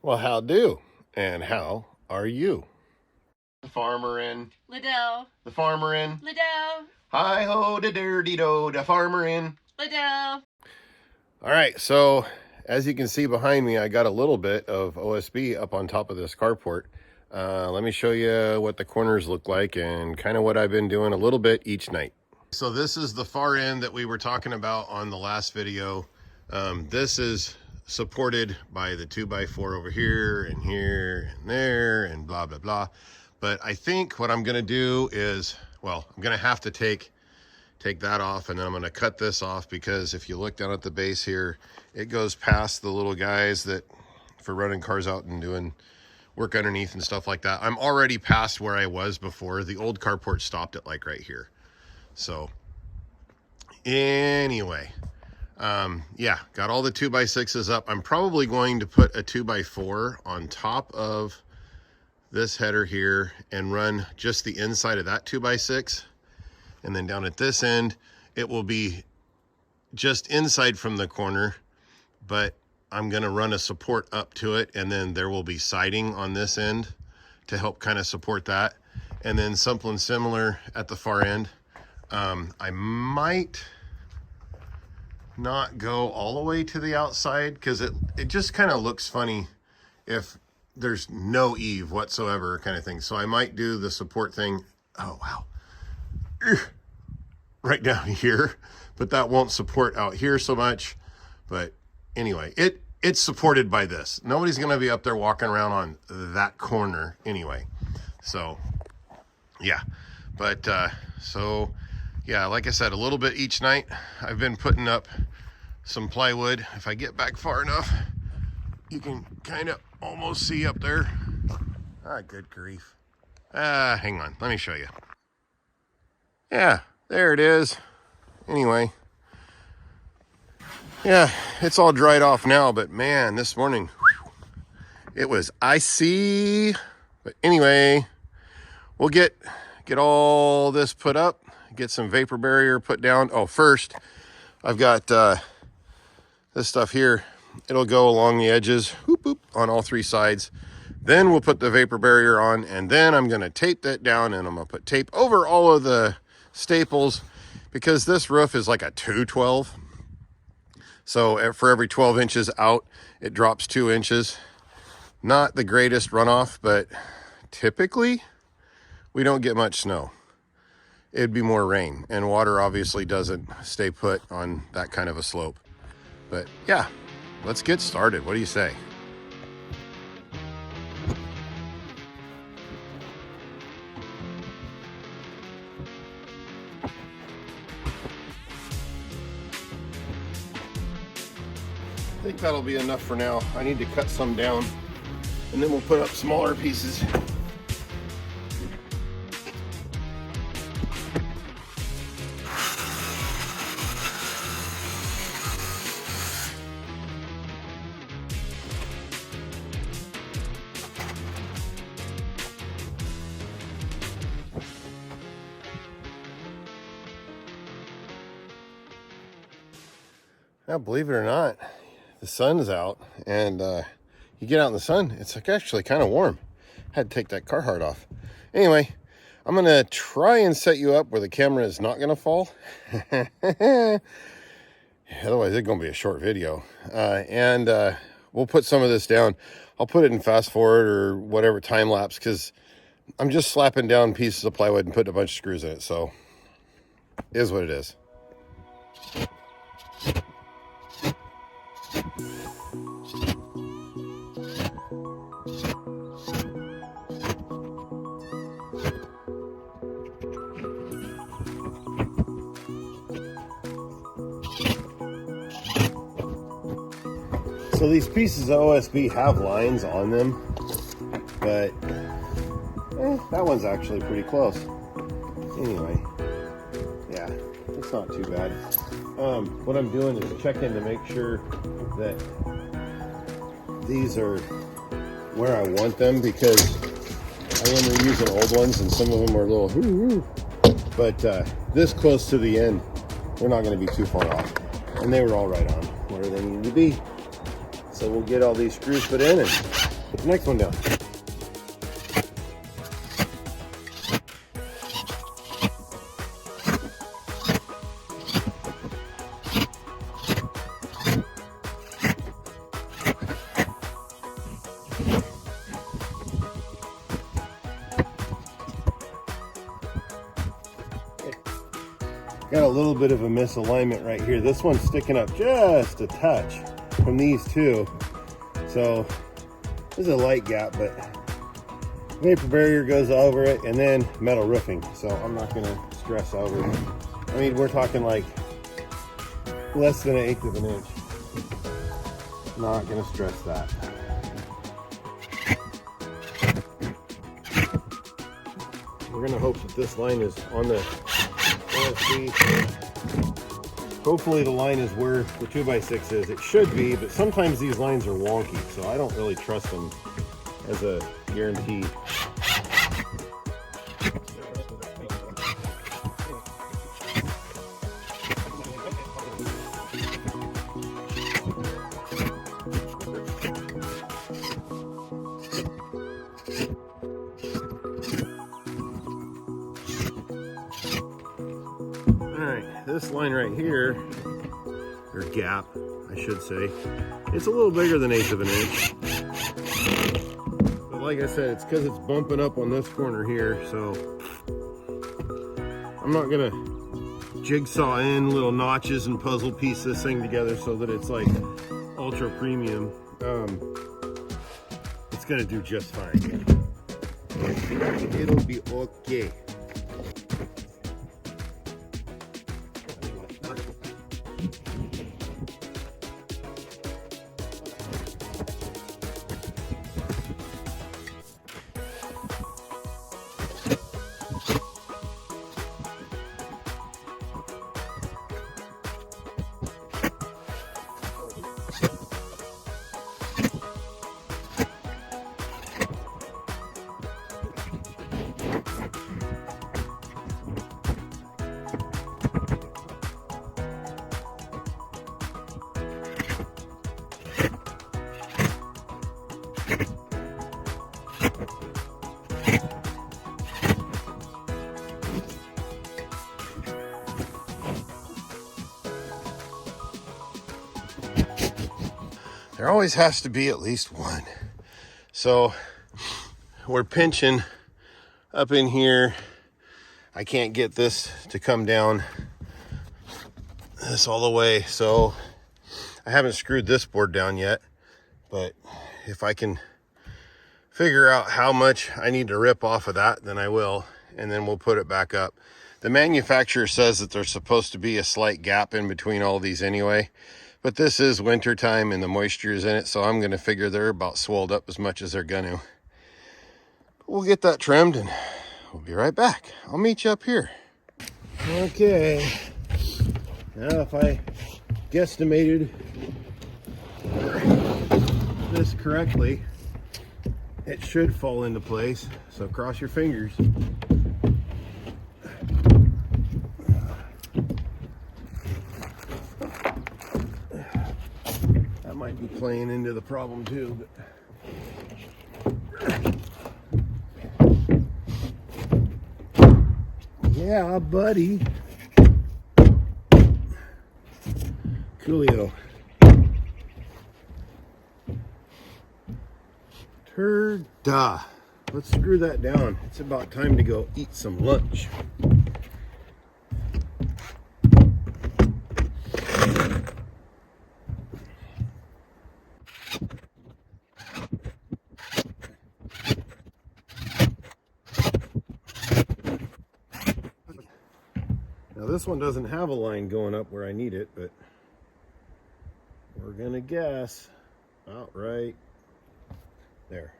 Well, how do? And how are you? The farmer in. Liddell. The farmer in. Liddell. Hi-ho, da dirty do, the farmer in. Liddell. All right, so as you can see behind me, I got a little bit of OSB up on top of this carport. Let me show you what the corners look like and kind of what I've been doing a little bit each night. So this is the far end that we were talking about on the last video. This is supported by the 2x4 over here and there and blah, blah, blah. But I think what I'm gonna do is, well, I'm gonna have to take that off, and then I'm gonna cut this off, because if you look down at the base here, it goes past the little guys that for running cars out and doing work underneath and stuff like that. I'm already past where I was before. The old carport stopped at like right here. So anyway, yeah, got all the 2x6s up. I'm probably going to put a 2x4 on top of this header here and run just the inside of that 2x6. And then down at this end, it will be just inside from the corner, but I'm gonna run a support up to it, and then there will be siding on this end to help kind of support that. And then something similar at the far end. I might not go all the way to the outside, because it just kind of looks funny if there's no eave whatsoever kind of thing. So I might do the support thing. Oh, wow. Right down here, but that won't support out here so much. But anyway, it's supported by this. Nobody's gonna be up there walking around on that corner anyway. So yeah, but so yeah, like I said, a little bit each night. I've been putting up some plywood. If I get back far enough, you can kind of almost see up there. Ah, good grief. Hang on, let me show you. Yeah, there it is. Anyway, yeah, it's all dried off now, but man, this morning, whew, it was icy. But anyway, we'll get all this put up, get some vapor barrier put down. Oh, first, I've got this stuff here. It'll go along the edges, whoop, whoop, on all three sides. Then we'll put the vapor barrier on, and then I'm gonna tape that down, and I'm gonna put tape over all of the staples, because this roof is like a 212. So for every 12 inches out, it drops 2 inches. Not the greatest runoff, but typically we don't get much snow. It'd be more rain, and water obviously doesn't stay put on that kind of a slope. But yeah, let's get started. What do you say? I think that'll be enough for now. I need to cut some down, and then we'll put up smaller pieces. Now, believe it or not, the sun's out, and you get out in the sun, it's like actually kind of warm. Had to take that Carhartt off. Anyway, I'm gonna try and set you up where the camera is not gonna fall. Otherwise, it's gonna be a short video. And we'll put some of this down. I'll put it in fast forward or whatever time lapse, because I'm just slapping down pieces of plywood and putting a bunch of screws in it. So it is what it is. So these pieces of OSB have lines on them, but that one's actually pretty close. Anyway, yeah, it's not too bad. What I'm doing is checking to make sure that these are where I want them, because I am reusing old ones and some of them are a little hoo-hoo. But this close to the end, we're not going to be too far off. And they were all right on where they need to be. So we'll get all these screws put in and Put the next one down. Got a little bit of a misalignment right here. This one's sticking up just a touch from these two. So there's a light gap, but vapor barrier goes over it and then metal roofing. So I'm not gonna stress over it. I mean, we're talking like less than 1/8 of an inch. Not gonna stress that. We're gonna hope that this line is on the OSB. Hopefully the line is where the 2x6 is. It should be, but sometimes these lines are wonky, so I don't really trust them as a guarantee. This line right here, or gap, I should say, it's a little bigger than 1/8 of an inch. But like I said, it's because it's bumping up on this corner here, so I'm not gonna jigsaw in little notches and puzzle piece this thing together so that it's like ultra premium. It's gonna do just fine. It'll be okay. There always has to be at least one. So we're pinching up in here. I can't get this to come down this all the way. So I haven't screwed this board down yet, but if I can figure out how much I need to rip off of that, then I will, and then we'll put it back up. The manufacturer says that there's supposed to be a slight gap in between all these anyway. But this is winter time and the moisture is in it, so I'm going to figure they're about swelled up as much as they're going to. We'll get that trimmed and we'll be right back. I'll meet you up here. Okay. Now if I guesstimated this correctly, it should fall into place. So cross your fingers. Might be playing into the problem too, but yeah, buddy. Coolio. Turda. Let's screw that down. It's about time to go eat some lunch. Now this one doesn't have a line going up where I need it, but we're gonna guess about right there.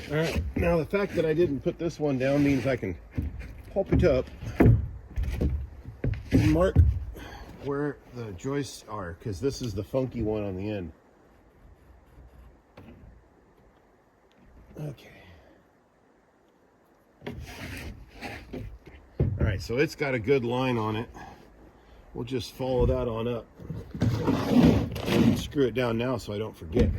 All right, now the fact that I didn't put this one down means I can pulp it up and mark where the joists are, because this is the funky one on the end. Okay. All right, so it's got a good line on it. We'll just follow that on up. Screw it down now so I don't forget.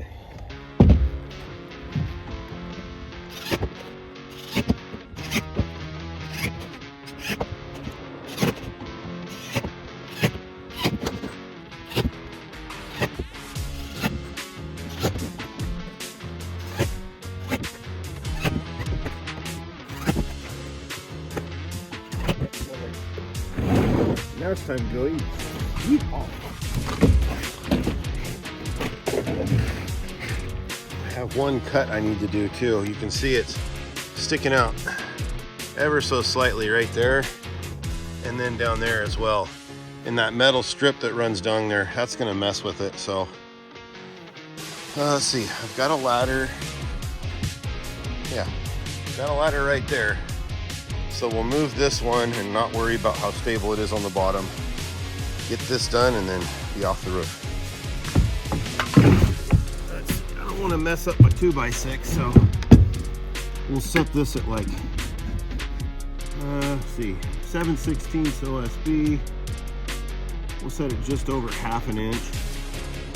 Now it's time to go eat. I have one cut I need to do too. You can see it's sticking out ever so slightly right there, and then down there as well. And that metal strip that runs down there, that's gonna mess with it. So let's see, I've got a ladder. Yeah, got a ladder right there. So we'll move this one and not worry about how stable it is on the bottom. Get this done and then be off the roof. I don't want to mess up my 2x6, so we'll set this at like, let's see, 7/16 OSB. We'll set it just over ½ an inch.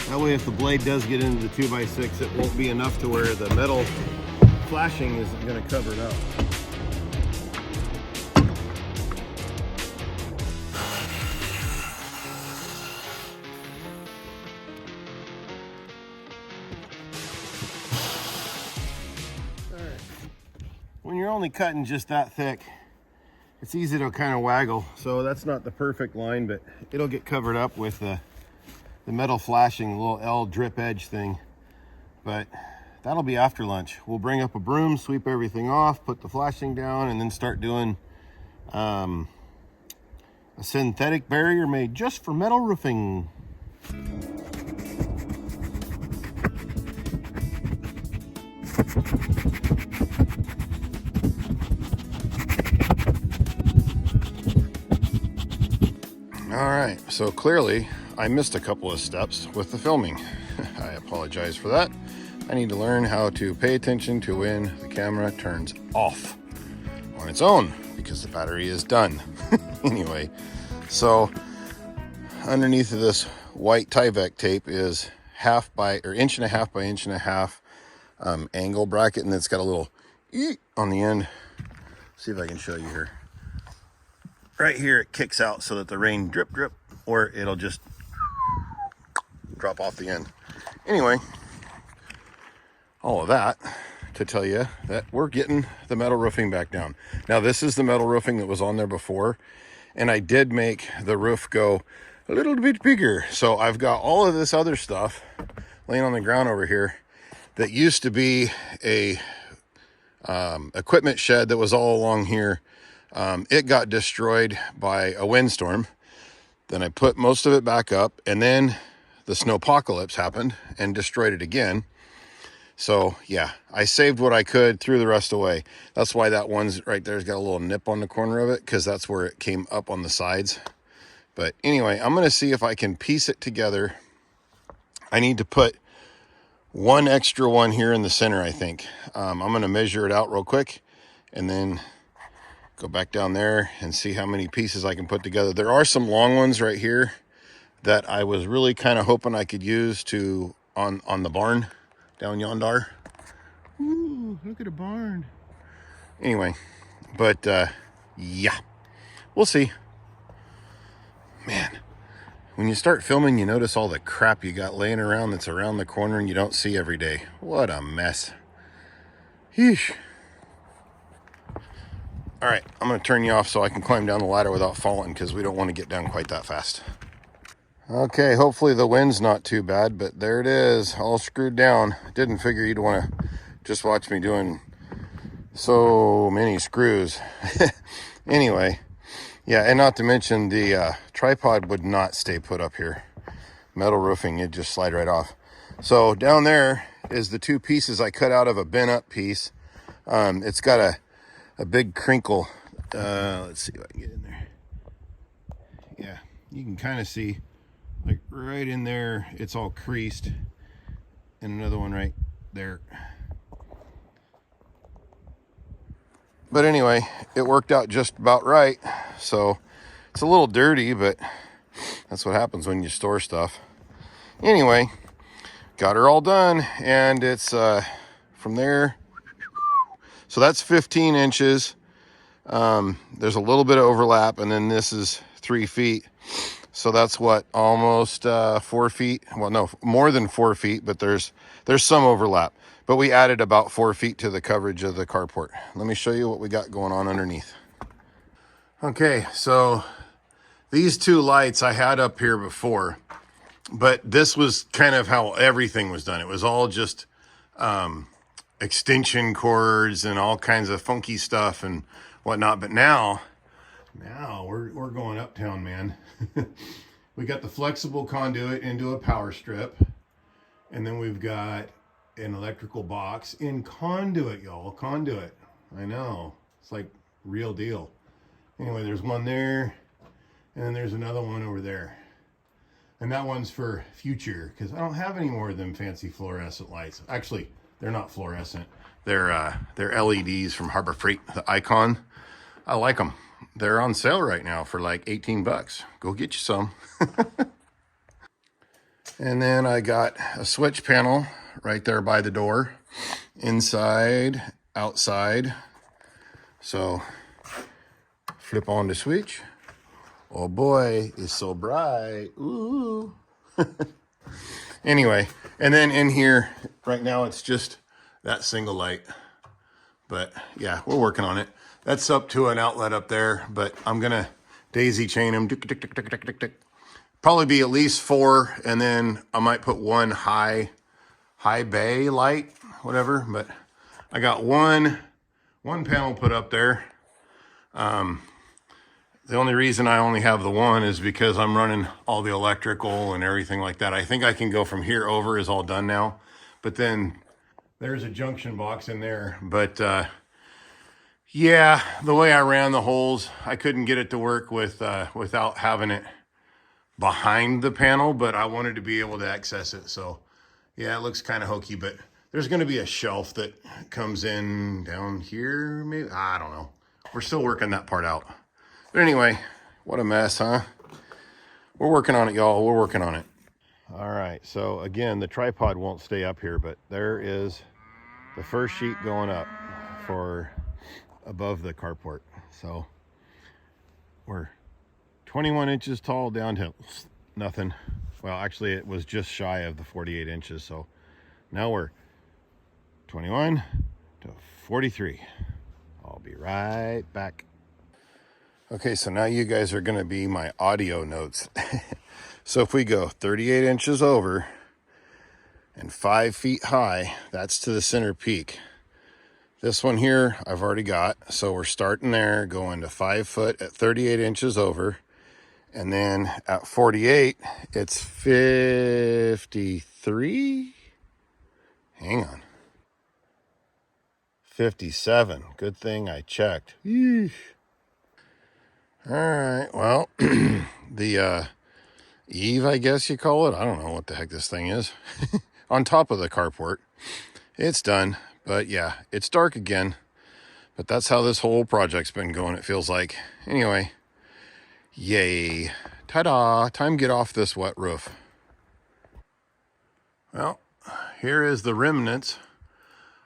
That way if the blade does get into the 2x6, it won't be enough to where the metal flashing isn't going to cover it up. When you're only cutting just that thick, it's easy to kind of waggle. So that's not the perfect line, but it'll get covered up with the metal flashing, the little L drip edge thing. But that'll be after lunch. We'll bring up a broom, sweep everything off, put the flashing down, and then start doing a synthetic barrier made just for metal roofing. All right, so clearly I missed a couple of steps with the filming. I apologize for that. I need to learn how to pay attention to when the camera turns off on its own because the battery is done. Anyway, so underneath of this white Tyvek tape is 1/2 by 1.5 by 1.5 inch angle bracket, and it's got a little eek on the end. See if I can show you here. Right here it kicks out so that the rain drip drip, or it'll just drop off the end. Anyway, all of that to tell you that we're getting the metal roofing back down. Now this is the metal roofing that was on there before, and I did make the roof go a little bit bigger. So I've got all of this other stuff laying on the ground over here that used to be a equipment shed that was all along here. It got destroyed by a windstorm. Then I put most of it back up, and then the snowpocalypse happened and destroyed it again. So yeah, I saved what I could, threw the rest away. That's why that one's right there's got a little nip on the corner of it, because that's where it came up on the sides. But anyway, I'm going to see if I can piece it together. I need to put one extra one here in the center, I think. I'm going to measure it out real quick and then go back down there and see how many pieces I can put together. There are some long ones right here that I was really kind of hoping I could use to on the barn down yonder. Ooh, look at a barn. Anyway, but yeah, we'll see. Man, when you start filming, you notice all the crap you got laying around that's around the corner and you don't see every day. What a mess. Yeesh. All right, I'm going to turn you off so I can climb down the ladder without falling, because we don't want to get down quite that fast. Okay, hopefully the wind's not too bad, but there it is, all screwed down. Didn't figure you'd want to just watch me doing so many screws. Anyway, yeah, and not to mention the tripod would not stay put up here. Metal roofing, it'd just slide right off. So down there is the two pieces I cut out of a bent up piece. It's got a big crinkle. Let's see if I can get in there. Yeah, you can kind of see, like right in there, it's all creased, and another one right there. But anyway, it worked out just about right. So it's a little dirty, but that's what happens when you store stuff. Anyway, got her all done, and it's from there. So that's 15 inches. There's a little bit of overlap, and then this is 3 feet. So that's what, almost 4 feet. Well, no, more than 4 feet, but there's some overlap. But we added about 4 feet to the coverage of the carport. Let me show you what we got going on underneath. Okay, so these two lights I had up here before, but this was kind of how everything was done. It was all just extension cords and all kinds of funky stuff and whatnot. But now we're going uptown, man. We got the flexible conduit into a power strip, and then we've got an electrical box in conduit, y'all. Conduit. I know. It's like real deal. Anyway, there's one there, and then there's another one over there. And that one's for future, because I don't have any more of them fancy fluorescent lights. Actually, they're not fluorescent. They're LEDs from Harbor Freight, the Icon. I like them. They're on sale right now for like 18 bucks. Go get you some. And then I got a switch panel right there by the door, inside, outside. So flip on the switch. Oh boy, it's so bright. Ooh. Anyway, and then in here right now it's just that single light. But yeah, we're working on it. That's up to an outlet up there, but I'm gonna daisy chain them. Probably be at least 4, and then I might put one high bay light, whatever. But I got one panel put up there. The only reason I only have the one is because I'm running all the electrical and everything like that. I think I can go from here over, is all done now. But then there's a junction box in there. But yeah, the way I ran the holes, I couldn't get it to work without having it behind the panel, but I wanted to be able to access it. So yeah, it looks kind of hokey, but there's going to be a shelf that comes in down here, maybe. I don't know. We're still working that part out. But anyway, what a mess, huh? We're working on it, y'all. We're working on it. All right, so again, the tripod won't stay up here, but there is the first sheet going up for above the carport. So we're 21 inches tall down to nothing. Well, actually, it was just shy of the 48 inches. So now we're 21 to 43. I'll be right back. Okay, so now you guys are going to be my audio notes. So if we go 38 inches over and 5 feet high, that's to the center peak. This one here, I've already got. So we're starting there, going to 5 foot at 38 inches over. And then at 48, it's 53. Hang on. 57. Good thing I checked. Yeesh. All right, well, the eave, I guess you call it. I don't know what the heck this thing is. On top of the carport. It's done, but yeah, it's dark again. But that's how this whole project's been going, it feels like. Anyway, yay. Ta-da, time to get off this wet roof. Well, here is the remnants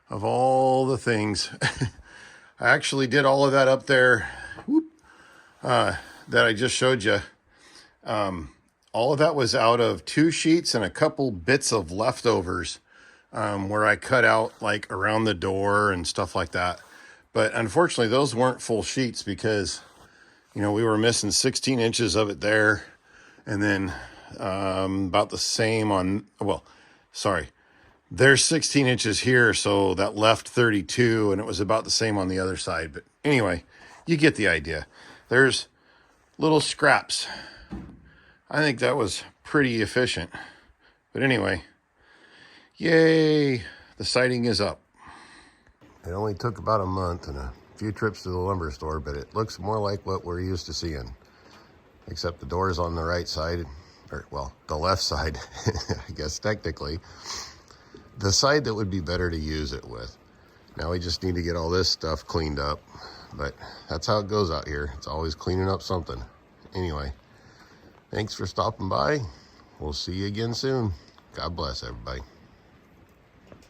of all the things. I actually did all of that up there. Whoop. That I just showed you. All of that was out of 2 sheets and a couple bits of leftovers where I cut out like around the door and stuff like that. But unfortunately, those weren't full sheets because, you know, we were missing 16 inches of it there. And then about the same on, well, sorry, there's 16 inches here. So that left 32 and it was about the same on the other side. But anyway, you get the idea. There's little scraps. I think that was pretty efficient. But anyway, yay, the siding is up. It only took about a month and a few trips to the lumber store, but it looks more like what we're used to seeing. Except the door's on the right side, or well, the left side, I guess technically. The side that would be better to use it with. Now we just need to get all this stuff cleaned up. But that's how it goes out here. It's always cleaning up something. Anyway, thanks for stopping by. We'll see you again soon. God bless everybody.